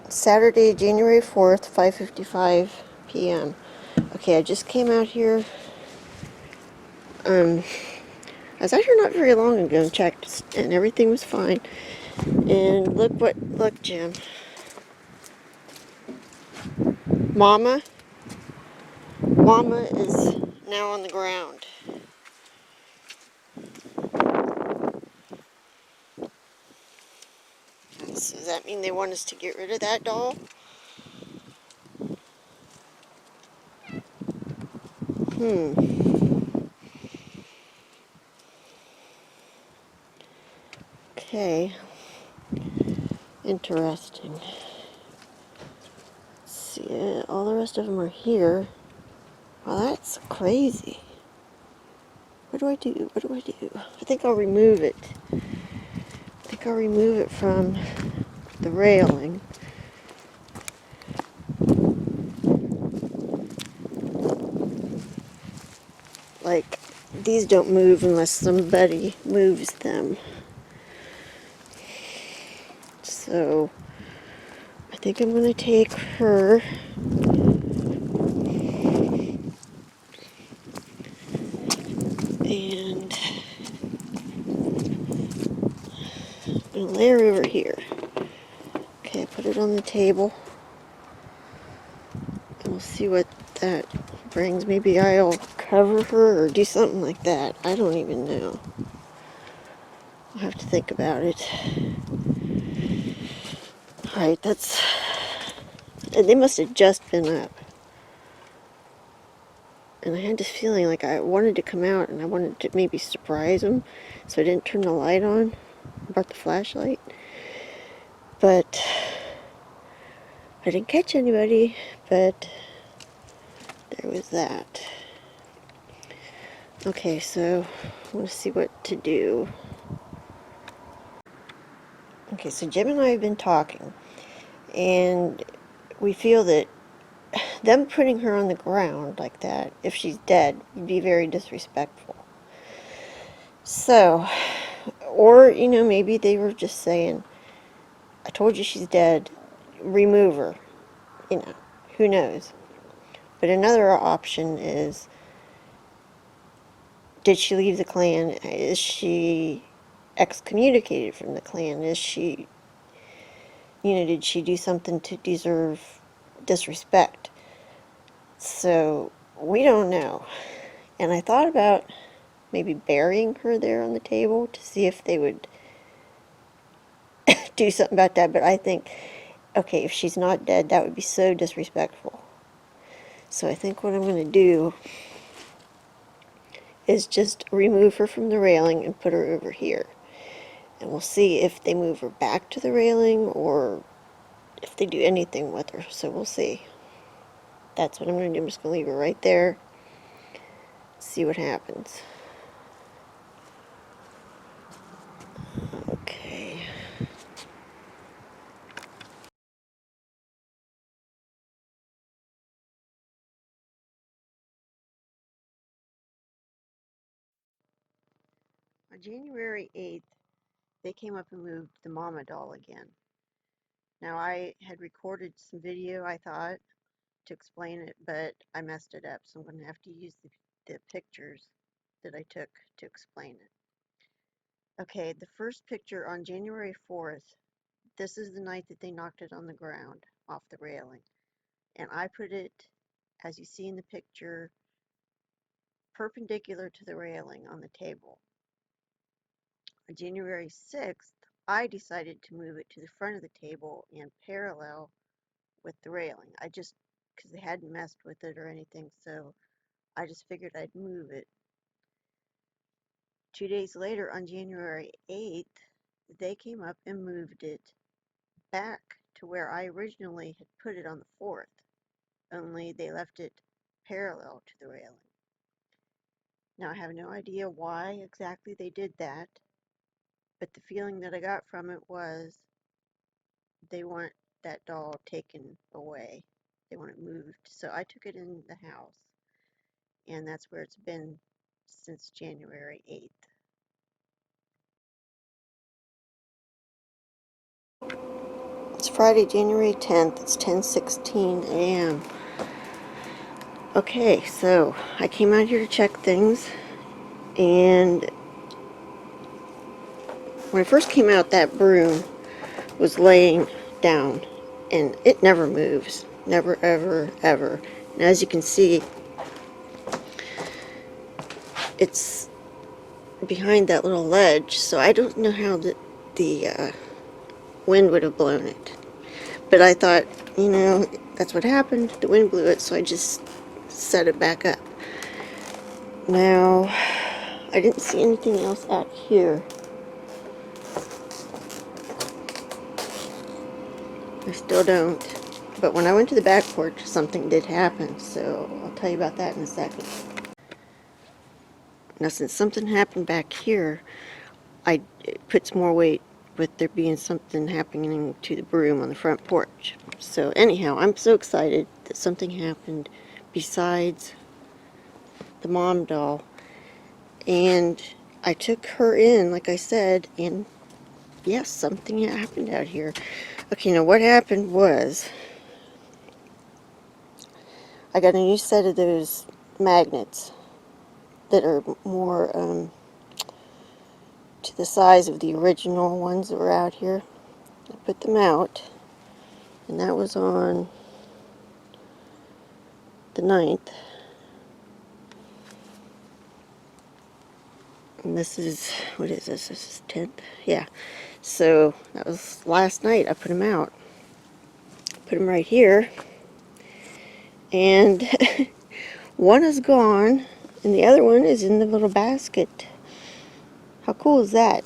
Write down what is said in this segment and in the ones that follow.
Saturday, January 4th, 5:55 p.m. Okay, I just came out here. I was out here not very long ago and checked, and everything was fine. And look, Jim. Mama is now on the ground. So does that mean they want us to get rid of that doll? Okay. Interesting. Let's see, all the rest of them are here. Well, that's crazy. What do I do? What do I do? I think I'll remove it. I think I'll remove it from the railing. Like, these don't move unless somebody moves them. So, I think I'm going to take her and I'm going to lay her over here. Okay, put it on the table. And we'll see what that brings. Maybe I'll cover her or do something like that. I don't even know. I'll have to think about it. Alright, that's... They must have just been up. And I had this feeling like I wanted to come out and I wanted to maybe surprise them. So I didn't turn the light on. I brought the flashlight. But I didn't catch anybody. But there was that. Okay, so I want to see what to do. Okay, so Jim and I have been talking. And we feel that them putting her on the ground like that, if she's dead, would be very disrespectful. So, or, maybe they were just saying, I told you she's dead, remove her. Who knows? But another option is, did she leave the clan? Is she excommunicated from the clan? Is she, did she do something to deserve disrespect? So, we don't know. And I thought about maybe burying her there on the table to see if they would do something about that. But I think, okay, if she's not dead, that would be so disrespectful. So I think what I'm going to do is just remove her from the railing and put her over here. And we'll see if they move her back to the railing or if they do anything with her. So we'll see. That's what I'm going to do. I'm just going to leave her right there. See what happens. Okay. On January 8th, they came up and moved the mama doll again. Now, I had recorded some video, I thought, to explain it, but I messed it up, so I'm going to have to use the pictures that I took to explain it. Okay, the first picture on January 4th, this is the night that they knocked it on the ground off the railing. And I put it, as you see in the picture, perpendicular to the railing on the table. On January 6th, I decided to move it to the front of the table and parallel with the railing. Because they hadn't messed with it or anything, so I just figured I'd move it. 2 days later, on January 8th, they came up and moved it back to where I originally had put it on the 4th, only they left it parallel to the railing. Now, I have no idea why exactly they did that, but the feeling that I got from it was they want that doll taken away. They want it moved. So I took it in the house, and that's where it's been since January 8th. It's Friday, January 10th. It's 10:16 a.m. Okay, so I came out here to check things, and when I first came out, that broom was laying down, and it never moves. Never, ever, ever. And as you can see, it's behind that little ledge, so I don't know how the wind would have blown it. But I thought, that's what happened. The wind blew it, so I just set it back up. Now, I didn't see anything else out here. I still don't. But when I went to the back porch, something did happen, so I'll tell you about that in a second. Now, since something happened back here, it puts more weight with there being something happening to the broom on the front porch. So anyhow, I'm so excited that something happened besides the mom doll. And I took her in, like I said, and yes, something happened out here. Okay, now what happened was, I got a new set of those magnets that are more to the size of the original ones that were out here. I put them out, and that was on the 9th. And this is, what is this? This is 10th? Yeah. So that was last night I put them out. Put them right here. And one is gone, and the other one is in the little basket. How cool is that?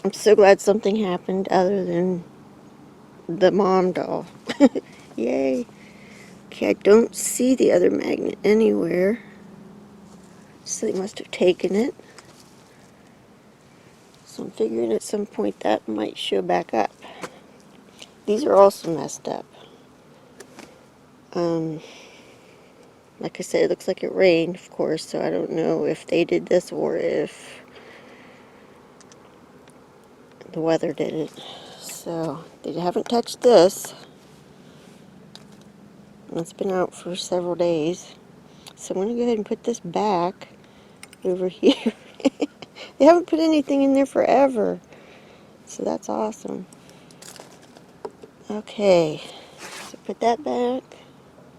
I'm so glad something happened other than the mom doll. Yay. Okay, I don't see the other magnet anywhere. So they must have taken it. So I'm figuring at some point that might show back up. These are also messed up. Like I said, it looks like it rained, of course, so I don't know if they did this or if the weather did it. So, they haven't touched this. It's been out for several days. So I'm going to go ahead and put this back over here. They haven't put anything in there forever. So that's awesome. Okay, so put that back.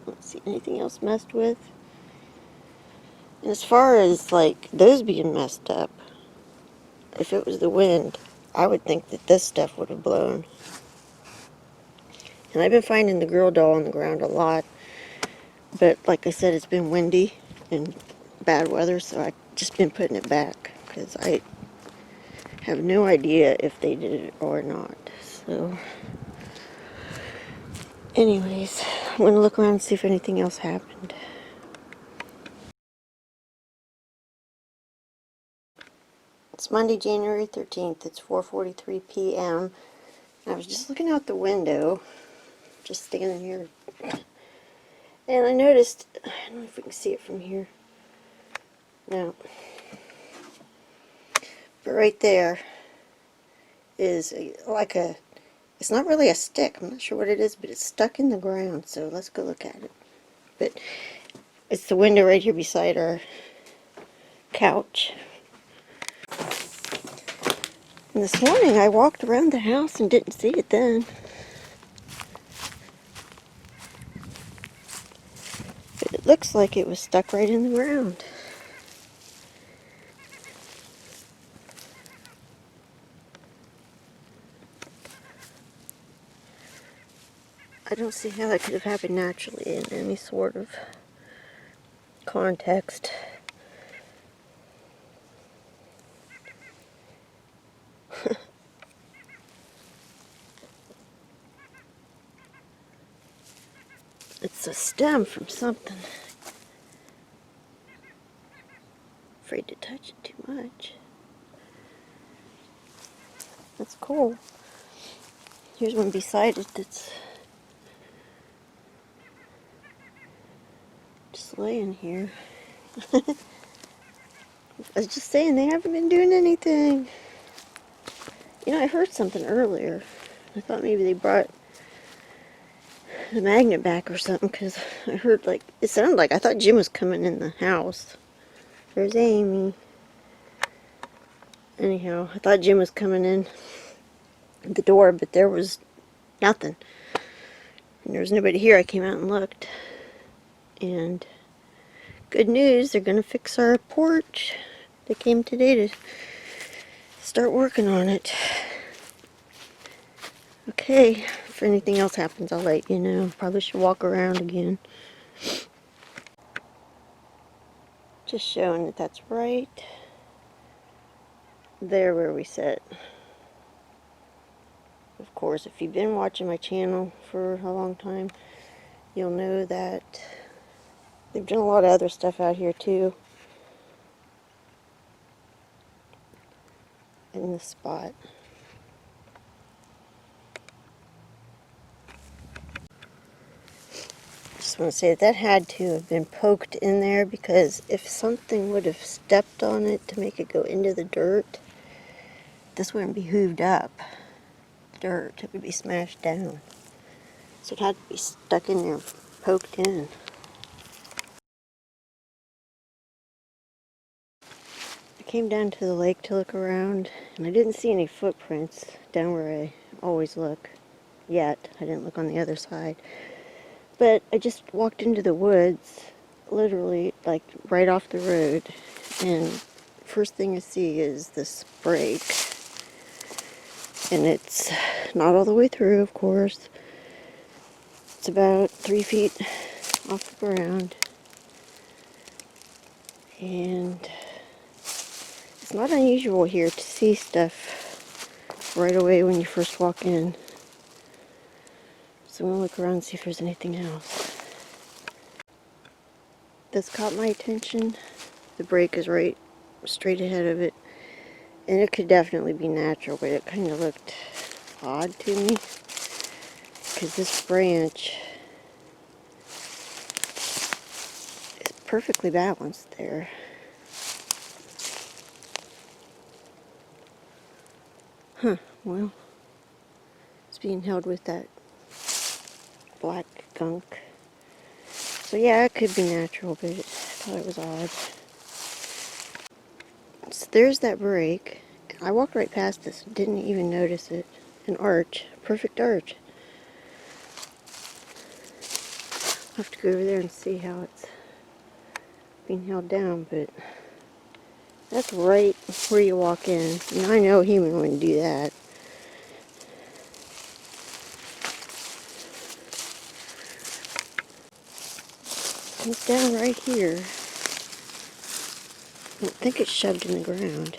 Let's see, anything else messed with? And as far as, like, those being messed up, if it was the wind, I would think that this stuff would have blown. And I've been finding the girl doll on the ground a lot. But like I said, it's been windy and bad weather, so I've just been putting it back. Because I have no idea if they did it or not. So, anyways, I'm going to look around and see if anything else happened. It's Monday, January 13th. It's 4:43 p.m. I was just looking out the window, just standing here, and I noticed, I don't know if we can see it from here. No. But right there is it's not really a stick. I'm not sure what it is, but it's stuck in the ground, so let's go look at it. But it's the window right here beside our couch. And this morning I walked around the house and didn't see it then. But it looks like it was stuck right in the ground. I don't see how that could have happened naturally in any sort of context. It's a stem from something. Afraid to touch it too much. That's cool. Here's one beside it that's just laying here. I was just saying, they haven't been doing anything. I heard something earlier. I thought maybe they brought the magnet back or something, because I heard, like, it sounded like, I thought Jim was coming in the house. There's Amy. Anyhow, I thought Jim was coming in the door, but there was nothing. And there was nobody here. I came out and looked. And good news, they're going to fix our porch. They came today to start working on it. Okay, if anything else happens, I'll let you know. Probably should walk around again. Just showing that that's right there where we sit. Of course, if you've been watching my channel for a long time, you'll know that they've done a lot of other stuff out here too in this spot. Just want to say that had to have been poked in there, because if something would have stepped on it to make it go into the dirt, this wouldn't be hooved up. Dirt, it would be smashed down. So it had to be stuck in there, poked in. I came down to the lake to look around, and I didn't see any footprints down where I always look. Yet. I didn't look on the other side. But I just walked into the woods, literally, like, right off the road, and first thing I see is this break. And it's not all the way through, of course. It's about 3 feet off the ground. And it's not unusual here to see stuff right away when you first walk in. So I'm going to look around and see if there's anything else. This caught my attention. The break is right straight ahead of it. And it could definitely be natural, but it kind of looked odd to me. Because this branch is perfectly balanced there. Huh, well, it's being held with that black gunk. So yeah, it could be natural, but I thought it was odd. So there's that break. I walked right past this, didn't even notice it. An arch, perfect arch. I'll have to go over there and see how it's being held down, but that's right where you walk in. And I know a human wouldn't do that. It's down right here. I don't think it's shoved in the ground.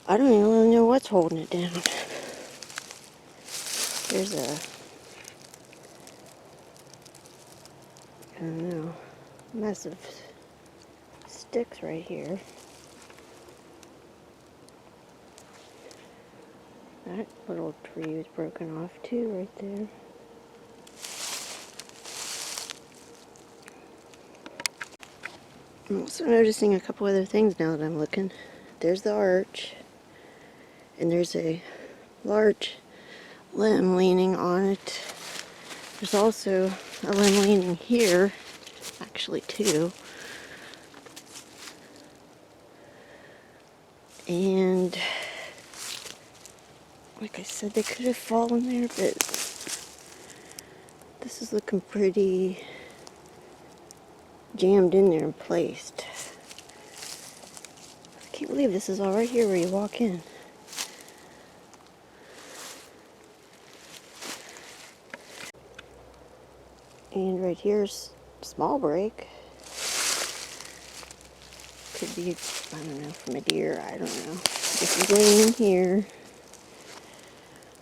I don't even really know what's holding it down. There's I don't know, mess of sticks right here. That little tree was broken off too, right there. I'm also noticing a couple other things now that I'm looking. There's the arch, and there's a large limb leaning on it. There's also a limb leaning here, actually too. And like I said, they could have fallen there, but this is looking pretty jammed in there and placed. I can't believe this is all right here where you walk in. And right here's a small break. Could be, I don't know, from a deer, I don't know. This is laying in here.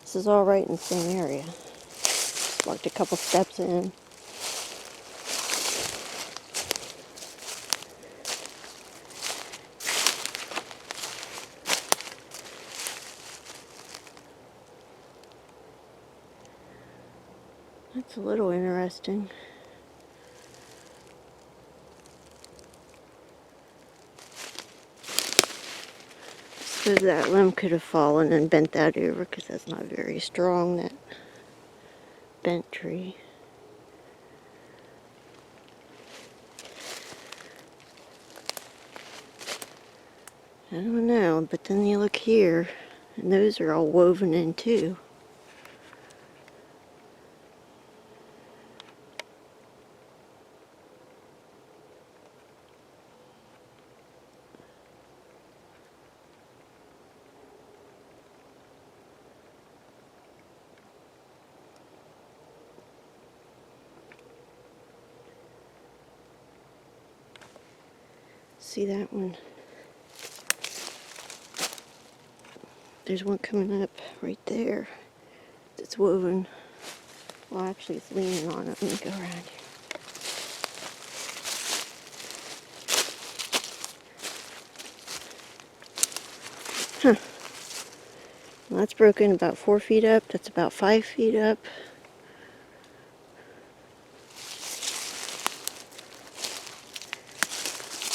This is all right in the same area. Just walked a couple steps in. That's a little interesting. suppose that limb could have fallen and bent that over because that's not very strong, that bent tree. I don't know, but then you look here, and those are all woven in too. See that one? There's one coming up right there. It's woven. Well, actually, it's leaning on it. Let me go around here. Huh. Well, that's broken about 4 feet up. That's about 5 feet up.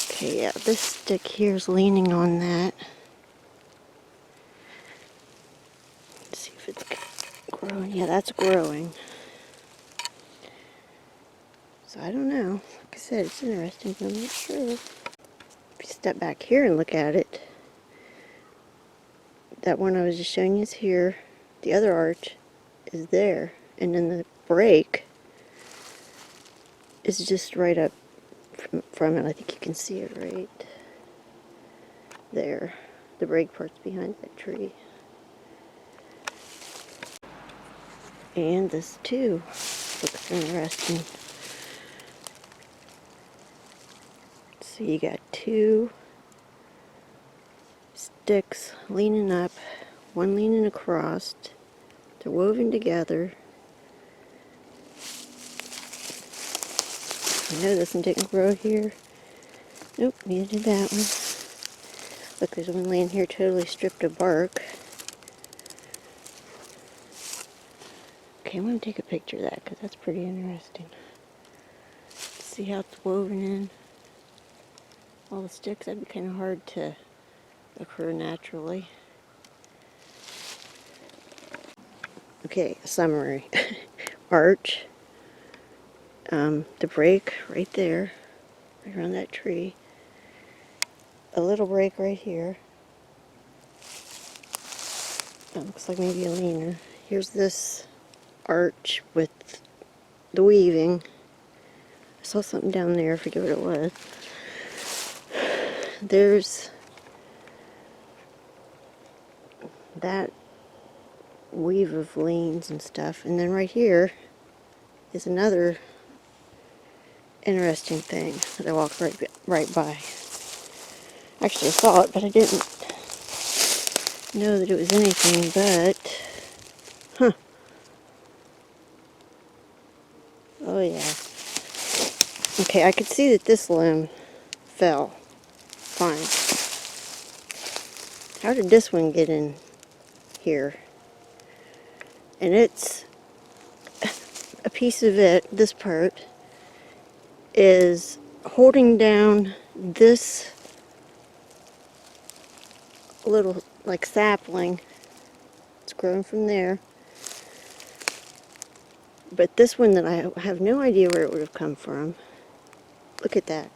Okay, yeah, this stick here is leaning on that. Let's see if it's growing. Yeah, that's growing. So I don't know. Like I said, it's interesting, but I'm not sure. If you step back here and look at it, that one I was just showing you is here. The other arch is there. And then the break is just right up from it. I think you can see it right there. The break part's behind that tree. And this too looks interesting. So you got 2 sticks leaning up, one leaning across. They're woven together. I know this one didn't grow here. Nope, neither did that one. Look, there's one laying here totally stripped of bark. Okay, I'm going to take a picture of that because that's pretty interesting. See how it's woven in? All the sticks, that'd be kind of hard to occur naturally. Okay, summary. Arch, the break right there, right around that tree. A little break right here. That looks like maybe a leaner. Here's this arch with the weaving. I saw something down there, I forget what it was. There's that weave of leans and stuff, and then right here is another interesting thing that I walked right by. Actually, I saw it, but I didn't know that it was anything but, huh, oh yeah. Okay, I could see that this limb fell. Fine. How did this one get in here? And it's a piece of it, this part, is holding down this little, like, sapling. It's growing from there. But this one that I have no idea where it would have come from. Look at that.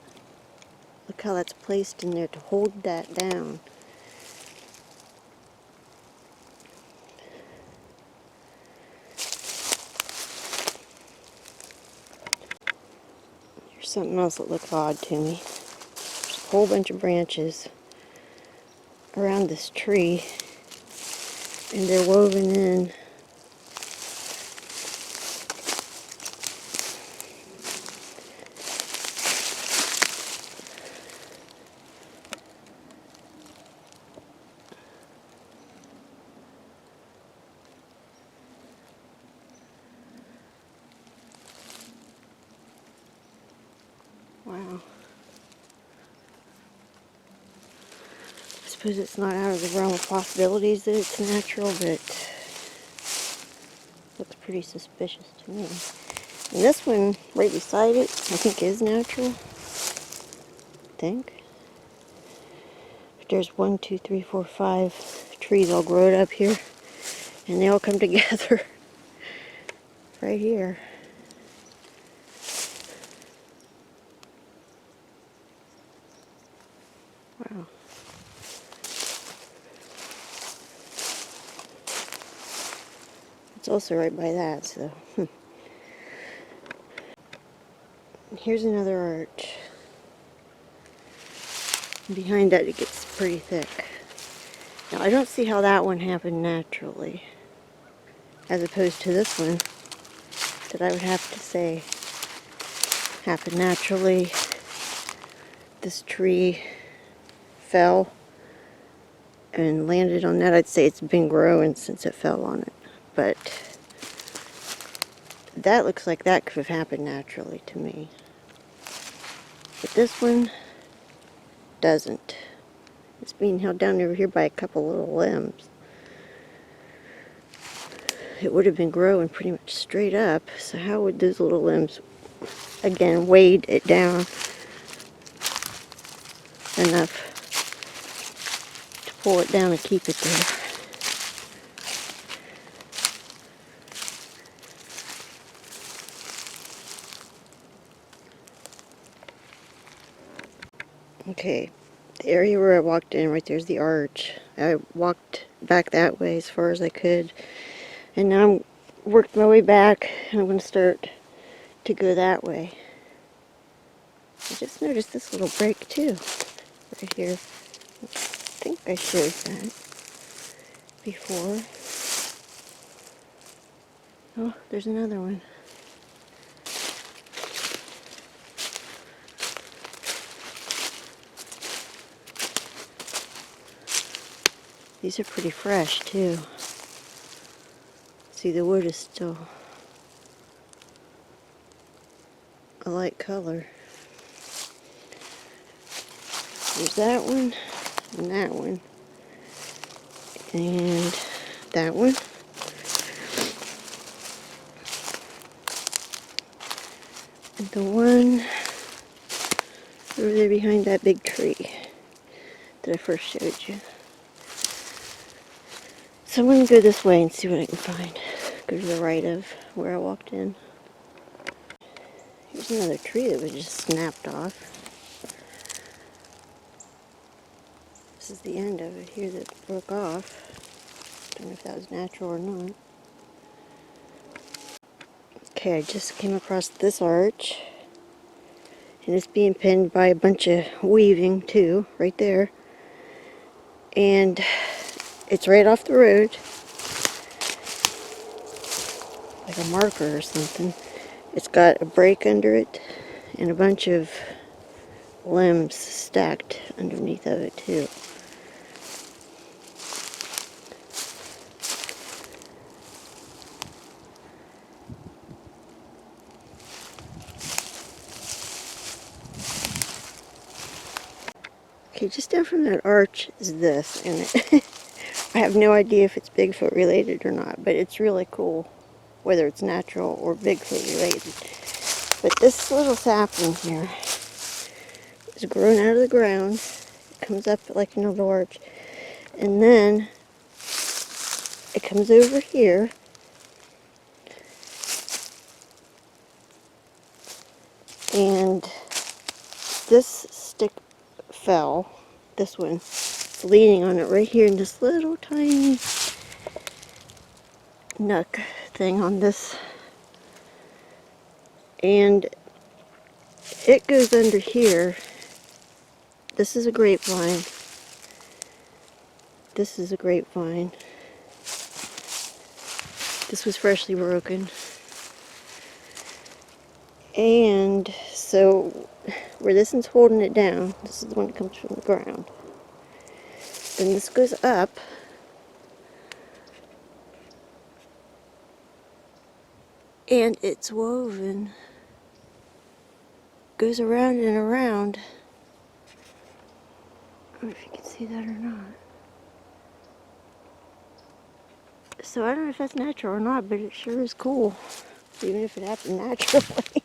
Look how that's placed in there to hold that down. Here's something else that looked odd to me. There's a whole bunch of branches around this tree, and they're woven in. Wow. I suppose it's not out of the realm of possibilities that it's natural, but looks pretty suspicious to me. And this one right beside it, I think is natural. I think. There's 1, 2, 3, 4, 5 trees all grown up here, and they all come together right here. Wow. It's also right by that, so. Here's another arch. Behind that it gets pretty thick. Now I don't see how that one happened naturally, as opposed to this one that I would have to say happened naturally. This tree fell and landed on that. I'd say it's been growing since it fell on it, but that looks like that could have happened naturally to me. But this one doesn't. It's being held down over here by a couple little limbs. It would have been growing pretty much straight up, so how would those little limbs, again, weighed it down enough to pull it down and keep it there? Okay, the area where I walked in, right there's the arch. I walked back that way as far as I could, and now I'm worked my way back, and I'm going to start to go that way. I just noticed this little break too, right here. I think I showed that before. Oh, there's another one. These are pretty fresh too. See, the wood is still a light color. There's that one, and that one, and that one. And the one over there behind that big tree that I first showed you. So I'm going to go this way and see what I can find. Go to the right of where I walked in. Here's another tree that was just snapped off. This is the end of it here that broke off. Don't know if that was natural or not. Okay, I just came across this arch. And it's being pinned by a bunch of weaving too, right there. And it's right off the road. Like a marker or something. It's got a break under it and a bunch of limbs stacked underneath of it too. Okay, just down from that arch is this, and I have no idea if it's Bigfoot related or not, but it's really cool, whether it's natural or Bigfoot related. But this little sapling here is grown out of the ground. It comes up like an arch, and then it comes over here, and this stick fell. This one, it's leaning on it right here in this little tiny nook thing on this, and it goes under here. This is a grapevine. This is a grapevine. This was freshly broken. And so where this one's holding it down, this is the one that comes from the ground. Then this goes up. And it's woven. Goes around and around. I don't know if you can see that or not. So I don't know if that's natural or not, but it sure is cool. Even if it happened naturally.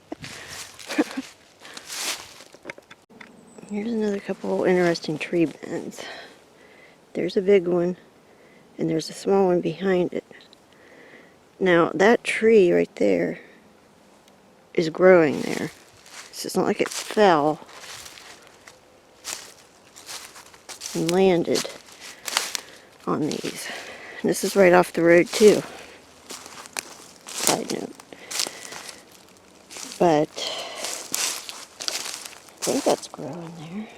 Here's another couple interesting tree bends. There's a big one, and there's a small one behind it. Now, that tree right there is growing there. So it's not like it fell and landed on these. And this is right off the road too. Side note. But I think that's growing there.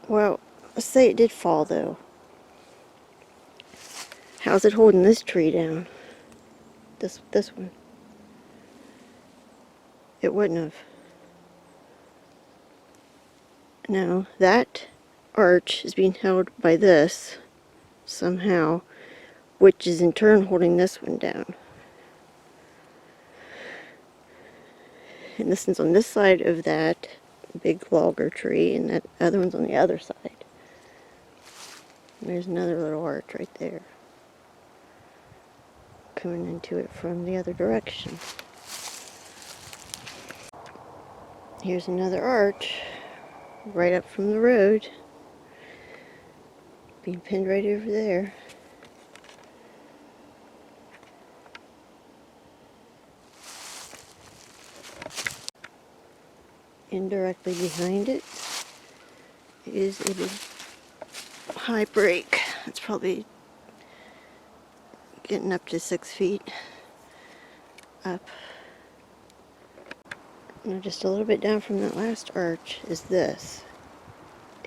Well, let's say it did fall though. How's it holding this tree down? This one. It wouldn't have. No, that arch is being held by this somehow, which is in turn holding this one down. And this one's on this side of that big logger tree, and that other one's on the other side. And there's another little arch right there, coming into it from the other direction. Here's another arch, right up from the road, being pinned right over there. Indirectly behind it is a big high break. It's probably getting up to 6 feet up. Now just a little bit down from that last arch is this.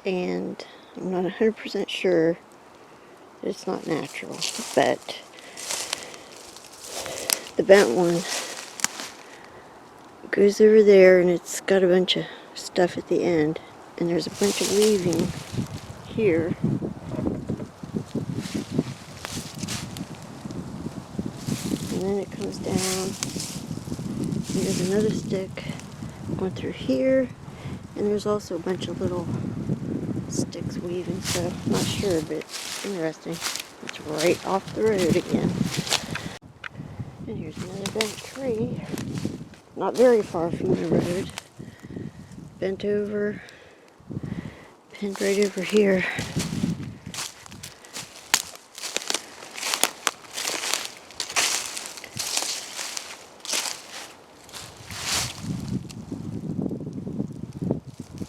And I'm not 100% sure that it's not natural, but the bent one goes over there and it's got a bunch of stuff at the end, and there's a bunch of weaving here. And then it comes down, and there's another stick going through here, and there's also a bunch of little sticks weaving, so I'm not sure, but it's interesting. It's right off the road again. And here's another bent tree, not very far from the road, bent over, pinned right over here.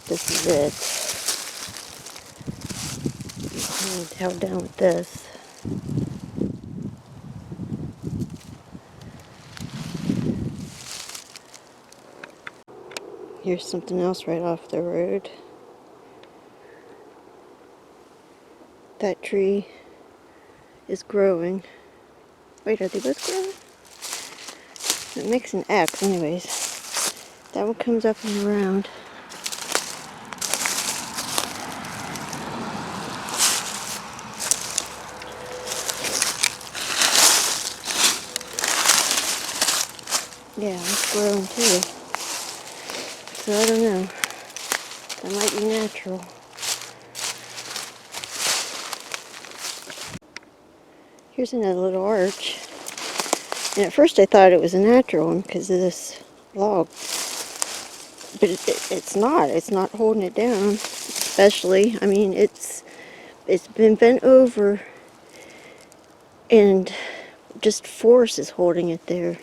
This is it. I'm held down with this. Here's something else right off the road. That tree is growing. Wait, are they both growing? It makes an X anyways. That one comes up and around. Yeah, it's growing too. So I don't know. That might be natural. Here's another little arch. And at first I thought it was a natural one because of this log. But it's not. It's not holding it down. Especially, I mean, it's been bent over and just force is holding it there.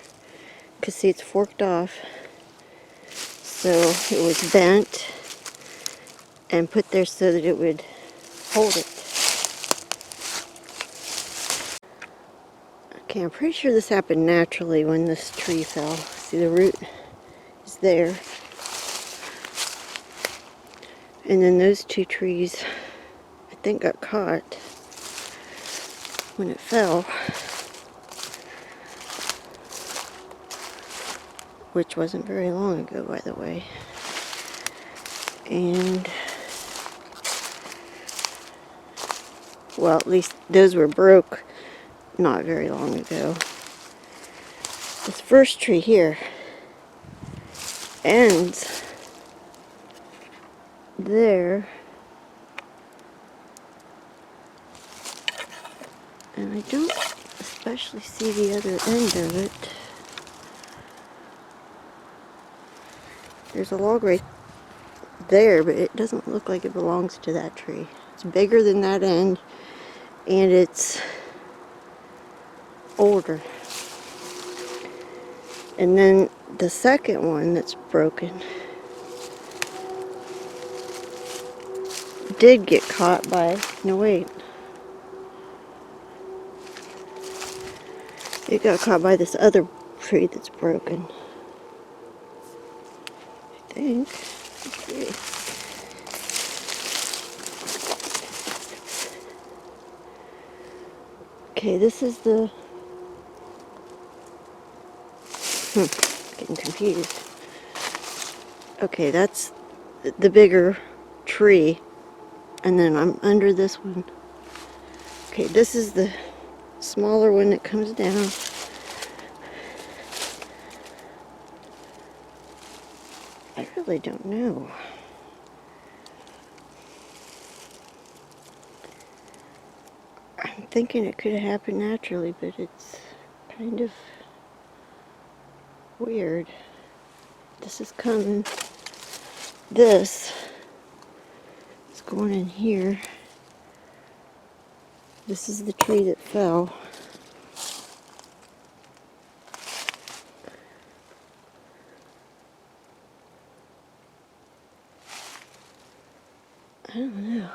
Because see, it's forked off. So it was bent and put there so that it would hold it. Okay, I'm pretty sure this happened naturally when this tree fell. See, the root is there. And then those two trees, I think, got caught when it fell. Which wasn't very long ago, by the way. And, well, at least those were broke not very long ago. This first tree here ends there. And I don't especially see the other end of it. There's a log right there, but it doesn't look like it belongs to that tree. It's bigger than that end, and it's older. And then the second one that's broken did get caught by, no wait, it got caught by this other tree that's broken, I think. Okay, this is the, getting confused. Okay, that's the bigger tree, and then I'm under this one. Okay, this is the smaller one that comes down. I really don't know. I'm thinking it could have happened naturally, but it's kind of weird. This is coming. This is going in here. This is the tree that fell. I don't know.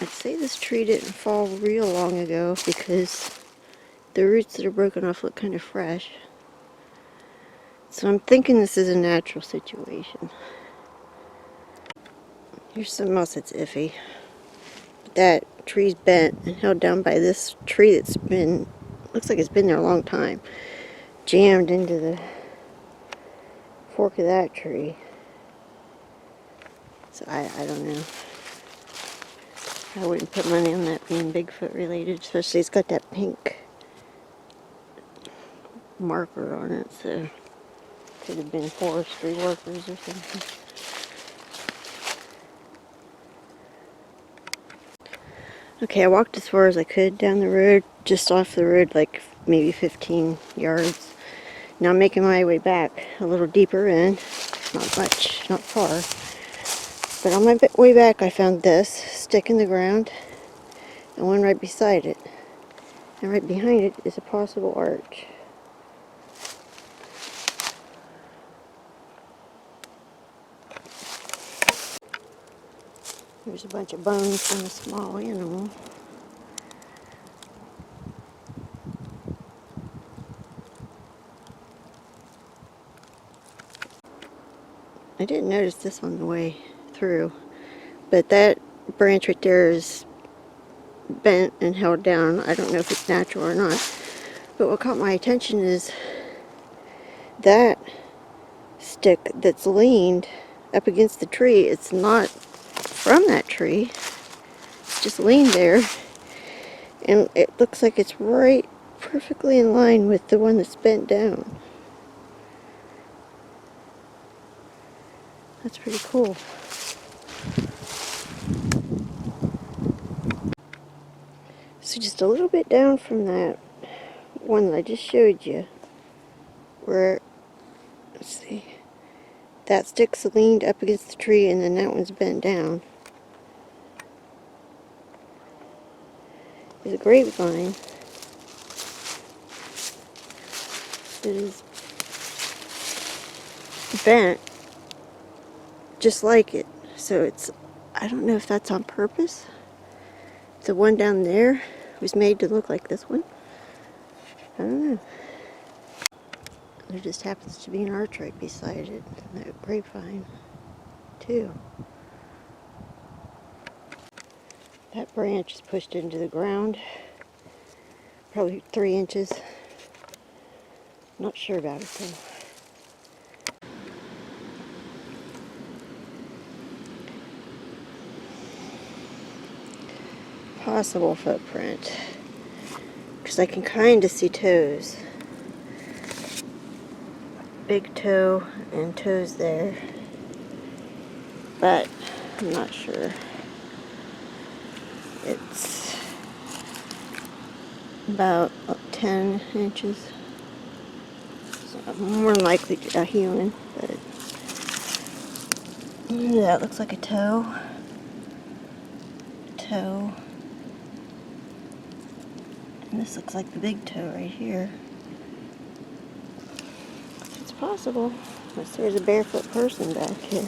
I'd say this tree didn't fall real long ago because the roots that are broken off look kind of fresh. So I'm thinking this is a natural situation. Here's something else that's iffy. That tree's bent and held down by this tree that's been, looks like it's been there a long time. Jammed into the fork of that tree. So I don't know. I wouldn't put money on that being Bigfoot related, especially it's got that pink marker on it, so could have been forestry workers or something. Okay, I walked as far as I could down the road, just off the road, like maybe 15 yards. Now I'm making my way back a little deeper in, not much, not far. But on my way back I found this stick in the ground and one right beside it. And right behind it is a possible arch. There's a bunch of bones from a small animal. I didn't notice this on the way through, but that branch right there is bent and held down. I don't know if it's natural or not, but what caught my attention is that stick that's leaned up against the tree. It's not from that tree, it's just leaned there, and it looks like it's right perfectly in line with the one that's bent down. That's pretty cool. So just a little bit down from that one that I just showed you, where, let's see, that stick's leaned up against the tree and then that one's bent down, is a grapevine that is bent just like it. So it's, I don't know if that's on purpose. The one down there was made to look like this one. I don't know. There just happens to be an arch right beside it, that grapevine, too. That branch is pushed into the ground, probably 3 inches. Not sure about it though. Possible footprint, because I can kind of see toes. big toe and toes there, but I'm not sure. It's about 10 inches. So more than likely a human, but yeah, it looks like a toe. Toe. And this looks like the big toe right here. It's possible. Unless there's a barefoot person back here.